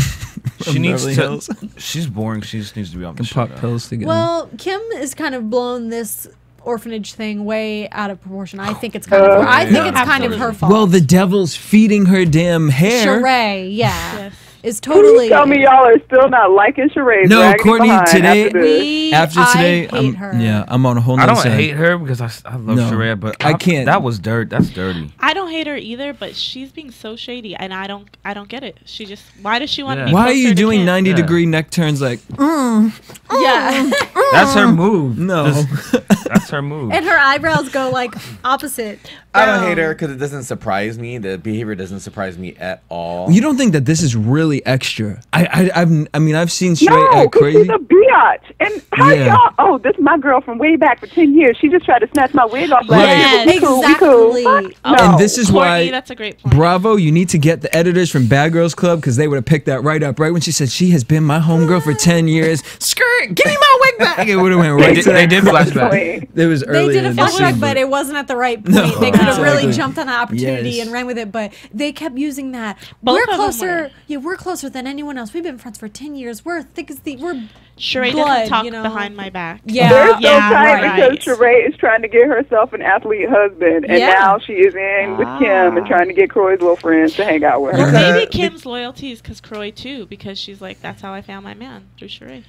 She needs Beverly to. Hills. She's boring. She just needs to be on the Can show. pop though. pills together. Well, Kim is kind of blown this orphanage thing way out of proportion. I think it's kind of. I think yeah. it's kind of her fault. well, the devil's feeding her damn hair. Sheree, yeah, Yes. is totally. Tell me y'all are still not liking Sheree. No, dragging Courtney, behind today- after this. After today, I hate her. yeah, I'm on a whole I nother don't side. hate her because I love No, Sheree, but I can't. That was dirt. That's dirty. I don't hate her either, but she's being so shady, and I don't get it. She just why does she want to Yeah. be? Why are closer you to doing Kim? 90-degree neck turns like, Yeah, That's her move. no. That's her move. and her eyebrows go like opposite. I don't down. hate her because it doesn't surprise me. The behavior doesn't surprise me at all. You don't think that this is really extra? I've seen Sheree No, act because crazy. she's a biatch. And how Yeah. y'all? Oh, this is my girl from way back for 10 years. She just tried to snatch my wig off last Right. year. We cool, we cool. Exactly. Fuck no. And this is Courtney, why, that's a great point. bravo, you need to get the editors from Bad Girls Club because they would have picked that right up, right when she said she has been my homegirl for 10 years. Skirt, give me my wig back. It would have went right to They that. did flashback. It was They early. did a flashback, but it wasn't at the right point. No, They could have really exactly. jumped on the opportunity Yes. and ran with it, but they kept using that. Both We're of them closer. were. Yeah, we're closer than anyone else. We've been friends for 10 years. We're thick as the. We're Sheree blood, doesn't talk you know? behind my back. Yeah. They're so Yeah, tight right. because Sheree is trying to get herself an athlete husband, and Yeah. now she is in with Kim and trying to get Croy's little friends to hang out with her. Or maybe Kim's loyalty is because Croy too, because she's like, that's how I found my man, through Sheree.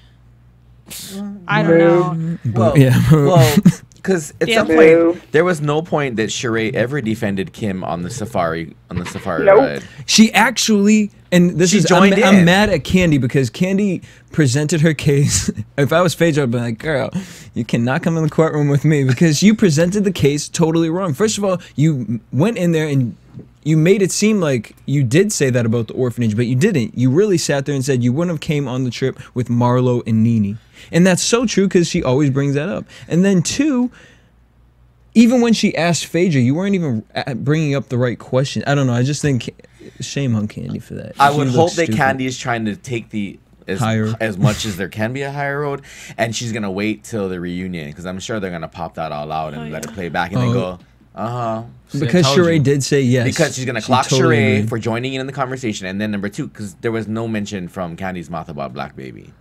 I don't know. Well, Yeah. well, because at some Boo. point there was no point that Sheree ever defended Kim on the safari Nope. ride. She actually, and this She is, joined I'm in. mad at Kandi because Kandi presented her case. If I was Phaedra, I'd be like, girl, you cannot come in the courtroom with me because you presented the case totally wrong. First of all, you went in there and you made it seem like you did say that about the orphanage, but you didn't. You really sat there and said you wouldn't have came on the trip with Marlo and NeNe. And that's so true because she always brings that up. And then two, even when she asked Phaedra, you weren't even bringing up the right question. I don't know. I just think shame on Kandi for that. I She would looks hope that stupid. Kandi is trying to take the Higher. as much as there can be a higher road, and she's gonna wait till the reunion because I'm sure they're gonna pop that all out and let it play back and then go, Because told Sheree you. did say yes. because she's gonna She clock totally Sheree agreed. for joining in the conversation, and then number two, because there was no mention from Candy's mouth about Black Baby.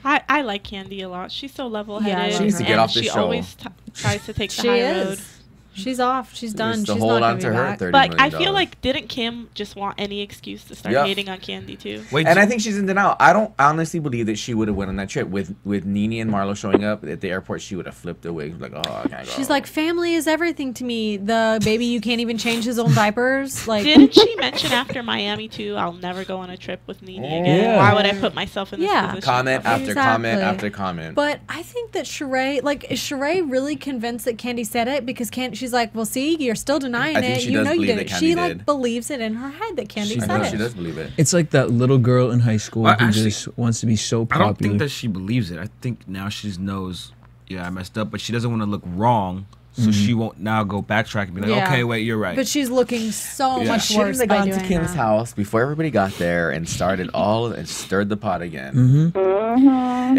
I like Kandi a lot. She's so level-headed. Yeah, I She needs to get and off this she show. always tries to take the She high road. is. She's off. She's done. Just to She's hold not on gonna to be her back. $30 But I million. feel like, didn't Kim just want any excuse to start Yeah. hating on Kandi too? Wait, And I think she's in denial. I don't honestly believe that she would have went on that trip with NeNe and Marlo showing up at the airport. She would have flipped away, like, oh, I can't go. She's like, family is everything to me. The baby, you can't even change his own diapers. Like, Didn't she mention after Miami too? I'll never go on a trip with NeNe again. Yeah. Why would I put myself in this Yeah. position? comment after comment Exactly. after comment. but I think that Sheree, like, is Sheree really convinced that Kandi said it? Because she's like, well, see, you're still denying I think it. she You does know you believe did it. that She Kandi like did. believes it in her head that Kandi I said know it. she does believe it. It's like that little girl in high school Well, who actually, just wants to be so I popular. don't think that she believes it. I think now she just knows, yeah, I messed up, but she doesn't want to look wrong, so she won't now go backtrack and be like, Yeah. okay, wait, you're right. But she's looking so Yeah. much She should worse have by gone to doing Kim's that. house before everybody got there and started and stirred the pot again.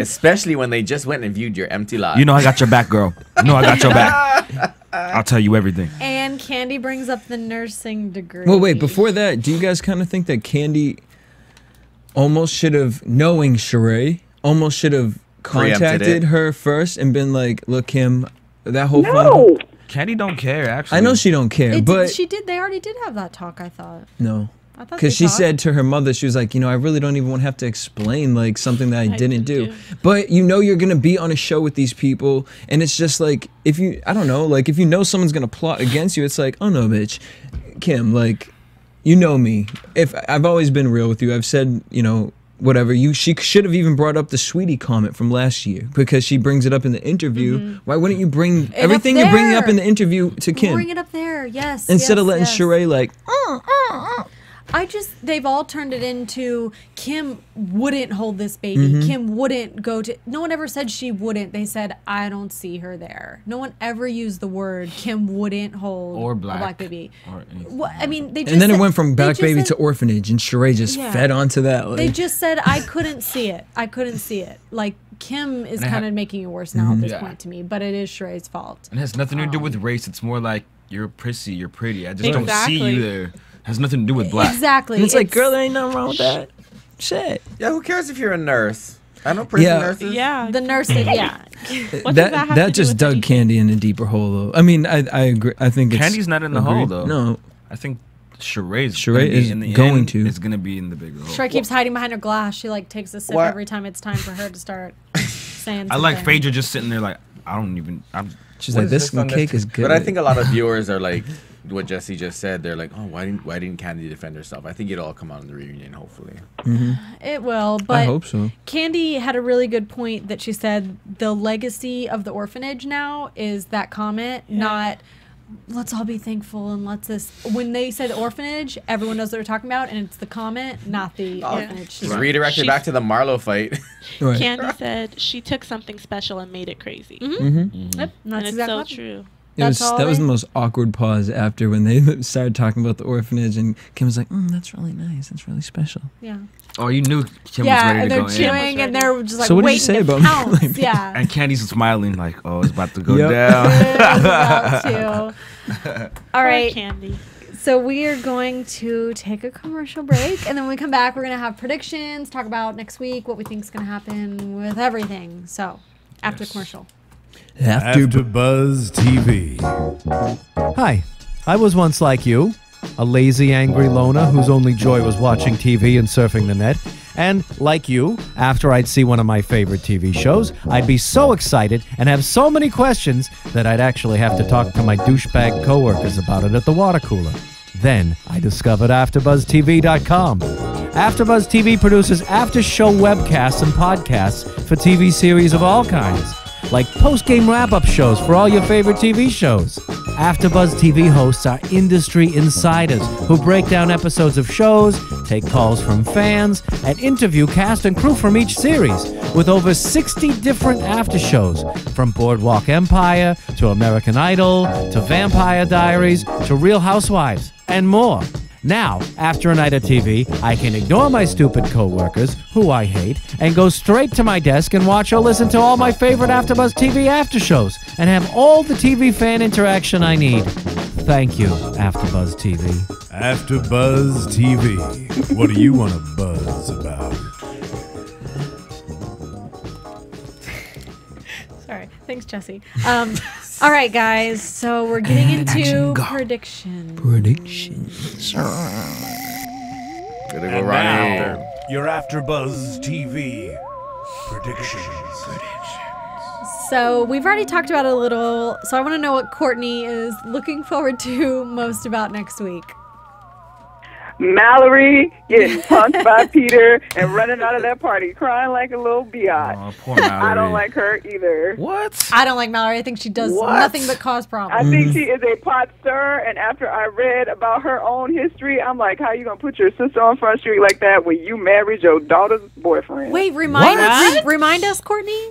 Especially when they just went and viewed your empty lot. You know I got your back, girl. You know I got your back. I'll tell you everything. And Kandi brings up the nursing degree. Well, wait, before that, do you guys kind of think that Kandi almost should have, knowing Sheree, almost should have Preempted contacted it. her first and been like, look, Kim, that whole No. Candy don't care, actually. I know she don't care, but she did. They already did have that talk. I thought. no. I thought Because they she talked. said to her mother, she was like, I really don't even want to have to explain like something that I didn't do. do. But you're gonna be on a show with these people, and it's just like if you someone's gonna plot against you, it's like, oh no, bitch, Kim, like, you know me. If I've always been real with you, I've said, whatever. She should have even brought up the Sweetie comment from last year because she brings it up in the interview. Why wouldn't you bring everything you're bringing up in the interview to Kim Bring it up there, yes. instead of yes, letting yes. Sheree like? They've all turned it into Kim wouldn't hold this baby. Kim wouldn't go to. No one ever said she wouldn't. They said I don't see her there. No one ever used the word Kim wouldn't hold Or a black. black baby. Or anything. Well, I mean, they just And then it said- went from they Black just Baby said- to orphanage, and Sheree just Yeah. fed onto that. Like, They just said I couldn't see it. I couldn't see it. Like Kim is And it kind of making it worse now at this Yeah. point to me, but it is Sheree's fault. It has nothing to do with race. It's more like you're prissy, you're pretty. I just don't see Exactly. you there. Has nothing to do with black. Exactly. and it's like, girl, there ain't nothing wrong with that. Shit. Yeah, who cares if you're a nurse? I know prison Yeah. nurses. Yeah. the nursing. Yeah. What does that have to That do just with dug anything? Candy in a deeper hole, though. I mean, I agree. I think it's Candy's not in the hole, agreed. though. No, I think Sheree's Sheree gonna be is in the going end, to. It's gonna be in the bigger hole. Sheree keeps hiding behind her glass. She like takes a sip What? every time it's time for her to start saying. I like something. Phaedra just sitting there like I'm she's What like, is this on cake is good. But I think a lot of viewers are like what Jesse just said. They're like, oh, why didn't Kandi defend herself? I think it'll all come out in the reunion, hopefully. It will, but I hope so. Kandi had a really good point that she said the legacy of the orphanage now is that comment, not let's all be thankful and let's this. When they said orphanage, everyone knows what they're talking about, and it's the comment, not the orphanage. Just redirect it back to the Marlo fight. Right. Kandi said she took something special and made it crazy. Yep, And that's it's exactly so what- true. That was the most awkward pause after when they started talking about the orphanage, and Kim was like, "That's really nice. That's really special." Yeah. Oh, you knew Kim was ready to Yeah, go and they're in. chewing, and they're just like So what did you waiting say to about me? pounce. Yeah. And Candy's smiling like, oh, it's about to go Yep. down. About to. All right. Candy. So we are going to take a commercial break, and then when we come back, we're going to have predictions, talk about next week, what we think is going to happen with everything. So, after commercial. AfterBuzz TV. Hi, I was once like you, a lazy, angry loner whose only joy was watching TV and surfing the net. And, like you, after I'd see one of my favorite TV shows, I'd be so excited and have so many questions that I'd actually have to talk to my douchebag coworkers about it at the water cooler. Then I discovered AfterBuzzTV.com. AfterBuzz TV produces after-show webcasts and podcasts for TV series of all kinds, like post-game wrap-up shows for all your favorite TV shows. AfterBuzz TV hosts are industry insiders who break down episodes of shows, take calls from fans, and interview cast and crew from each series, with over 60 different after shows, from Boardwalk Empire to American Idol to Vampire Diaries to Real Housewives, and more. Now, after a night of TV, I can ignore my stupid coworkers, who I hate, and go straight to my desk and watch or listen to all my favorite AfterBuzz TV after shows, and have all the TV fan interaction I need. Thank you, AfterBuzz TV. AfterBuzz TV. What do you want to buzz about? Sorry. Thanks, Jesse. All right, guys. So we're getting into predictions. Gonna go And right now, here. your AfterBuzz TV predictions. So we've already talked about it a little. So I want to know what Courtney is looking forward to most about next week. Mallory getting punked by Peter and running out of that party crying like a little biatch. Oh, poor Mallory. I don't like her either. What? I don't like Mallory. I think she does nothing but cause problems. I think she is a pot stirrer, and after I read about her own history, I'm like, how you going to put your sister on Front Street like that when you married your daughter's boyfriend? Wait, remind us, Courtney?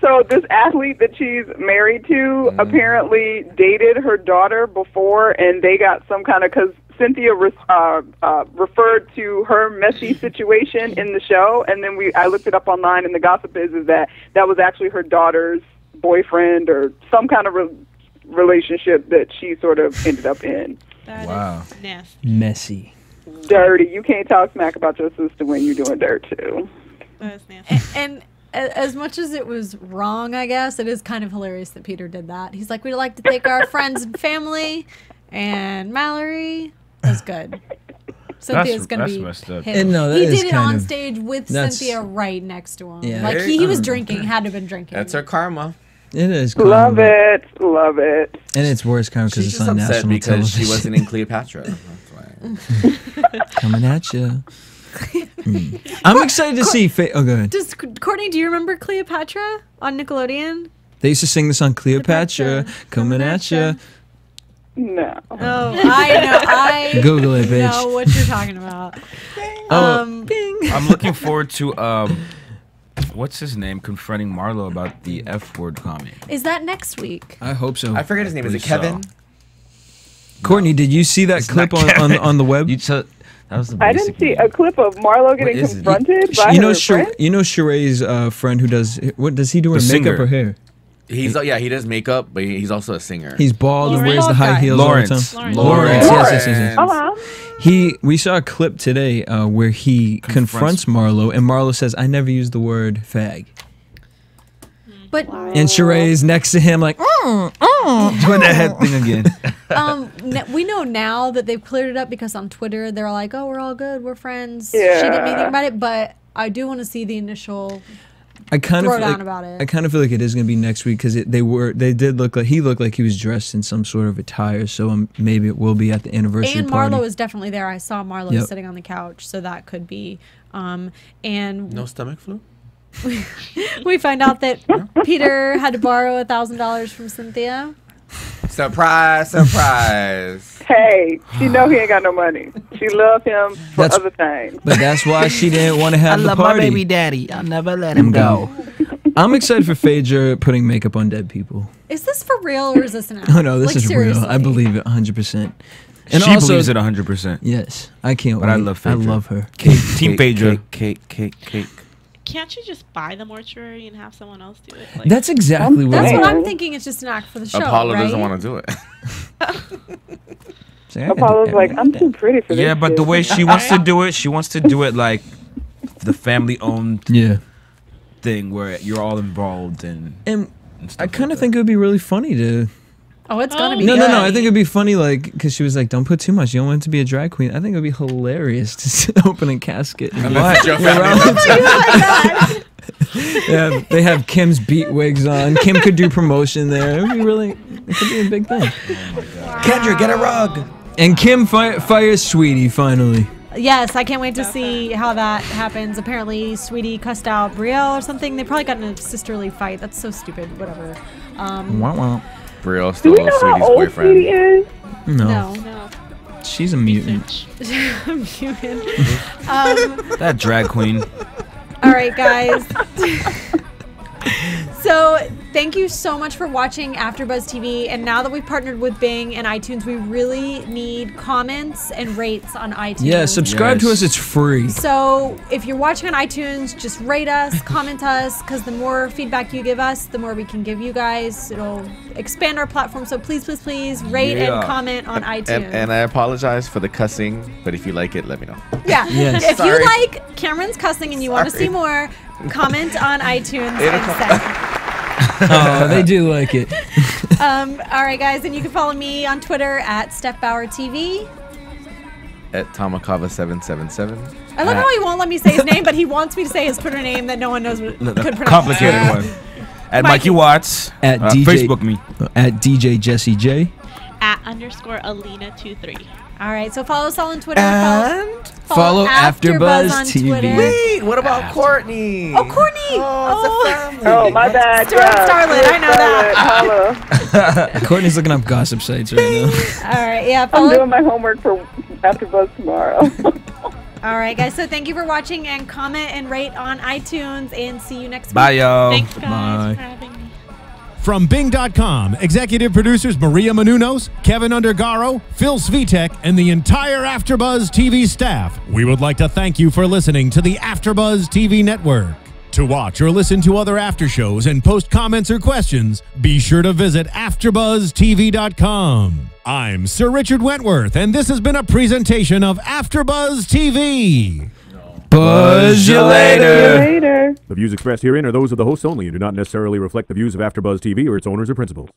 So this athlete that she's married to apparently dated her daughter before, and they got some kind of, because Cynthia referred to her messy situation in the show, and then I looked it up online, and the gossip is that was actually her daughter's boyfriend or some kind of relationship that she sort of ended up in. That is nasty. Messy. Dirty. You can't talk smack about your sister when you're doing dirt, too. That is nasty. And as much as it was wrong, I guess, it is kind of hilarious that Peter did that. He's like, we'd like to thank our friends and family, and Mallory. That's good. Cynthia's going to be messed up. hit. No, that he is did it kind on of- stage with that's- Cynthia right next to him. Yeah. Like, he was drinking, had to have been drinking. That's her karma. It is. Love karma. it. Love it. And it's worse kind of because She's it's just on upset national because television. she wasn't in Cleopatra. That's why. Coming at you. I'm excited to see. Oh, go ahead. Courtney, do you remember Cleopatra on Nickelodeon? They used to sing the song Cleopatra, coming at you. No. Oh, I know. I Google it, bitch. know what you're talking about. I'm looking forward to what's his name confronting Marlo about the F word comment. Is that next week? I hope so. I forget his name. Is it Kevin? Courtney, did you see that clip on the web? That was the I didn't see a clip of Marlo getting is it? confronted by her friend. You know Sheree's friend who does what does he do? Her The makeup singer. or hair? He does makeup, but he's also a singer. He's bald and wears the high heels Lawrence. all the time. Lawrence. Yes. We saw a clip today where he confronts Marlo, and Marlo says, "I never use the word fag." But And Sheree's next to him, like, doing that head thing again. we know now that they've cleared it up because on Twitter they're like, "Oh, we're all good, we're friends." Yeah. She didn't mean anything about it, but I do want to see the initial. I kind of Throw feel down like, about it. I kind of feel like it is going to be next week because they did look like he looked like he was dressed in some sort of attire. So maybe it will be at the anniversary And party. Marlo is definitely there. I saw Marlo Yep. sitting on the couch, so that could be. And No stomach flu? we find out that Peter had to borrow $1,000 from Cynthia. Surprise, surprise. Hey, she know he ain't got no money. She love him for other things. But that's why she didn't want to have the party. daddy. I'll never let him go. I'm excited for Phaedra putting makeup on dead people. Is this for real or is this an act? Oh no, this Like, is seriously. real. I believe it 100%. And she also, believes it 100%. yes, I can't But wait. I love Phaedra. I love her. Team Phaedra. Cake. Can't you just buy the mortuary and have someone else do it? Like, That's exactly what. That's Yeah. what I'm thinking. It's just an act for the show, Apollo right? doesn't want to do it. Apollo's like, I'm too pretty for this. Yeah, but the shit. way she wants to do it, she wants to do it like the family-owned Yeah. thing where you're all involved and And stuff I like kind of that. think it would be really funny to. Oh, it's gonna be No. good. I think it'd be funny, like, because she was like, "Don't put too much. You don't want it to be a drag queen." I think it'd be hilarious to open a casket. And That's your family. yeah, they have Kim's beat wigs on. Kim could do promotion there. It would be really. It could be a big thing. Kendra, get a rug. And Kim fires Sweetie finally. Yes, I can't wait to see how that happens. Apparently, Sweetie cussed out Brielle or something. They probably got in a sisterly fight. That's so stupid. Whatever. Wah, wah. Brielle Do stole we know how Sweetie's old boyfriend. Sweetie is? No, no. she's a mutant. Mutant. that drag queen. All right, guys. So thank you so much for watching AfterBuzz TV. And now that we've partnered with Bing and iTunes, we really need comments and rates on iTunes. Yeah, subscribe to Yes. us. It's free. So if you're watching on iTunes, just rate us, comment us, because the more feedback you give us, the more we can give you guys. It'll expand our platform. So please, please, please rate and Yeah. comment on iTunes. And I apologize for the cussing, but if you like it, let me know. Yeah. Yes. If Sorry. you like Cameron's cussing and you want to Sorry. see more, comment on iTunes It'll and come- send. Oh, they do like it. All right, guys, and you can follow me on Twitter at Steph Bauer TV. At Tamakava777. I love how he won't let me say his name, but he wants me to say his Twitter name that no one knows what could pronounce. Complicated one. At Mykee. Mykee Wattz. At DJ Facebook me. At DJ Jesse J. At _Alina23. All right, so follow us all on Twitter. And follow AfterBuzz on TV. Twitter. wait, what about Courtney? Oh, Courtney! Oh, it's a family. Oh, my bad. Starlet, I know that. Holla. Courtney's looking up gossip sites right now. All right, yeah, I'm follow. doing my homework for AfterBuzz tomorrow. All right, guys, so thank you for watching and comment and rate on iTunes, and see you next Bye, week. y'all. Thanks, guys, Bye. for having me. From Bing.com, executive producers Maria Menounos, Kevin Undergaro, Phil Svitek, and the entire AfterBuzz TV staff, we would like to thank you for listening to the AfterBuzz TV network. To watch or listen to other after shows and post comments or questions, be sure to visit AfterBuzzTV.com. I'm Sir Richard Wentworth, and this has been a presentation of AfterBuzz TV. Buzz you later. Later. The views expressed herein are those of the hosts only and do not necessarily reflect the views of AfterBuzz TV or its owners or principals.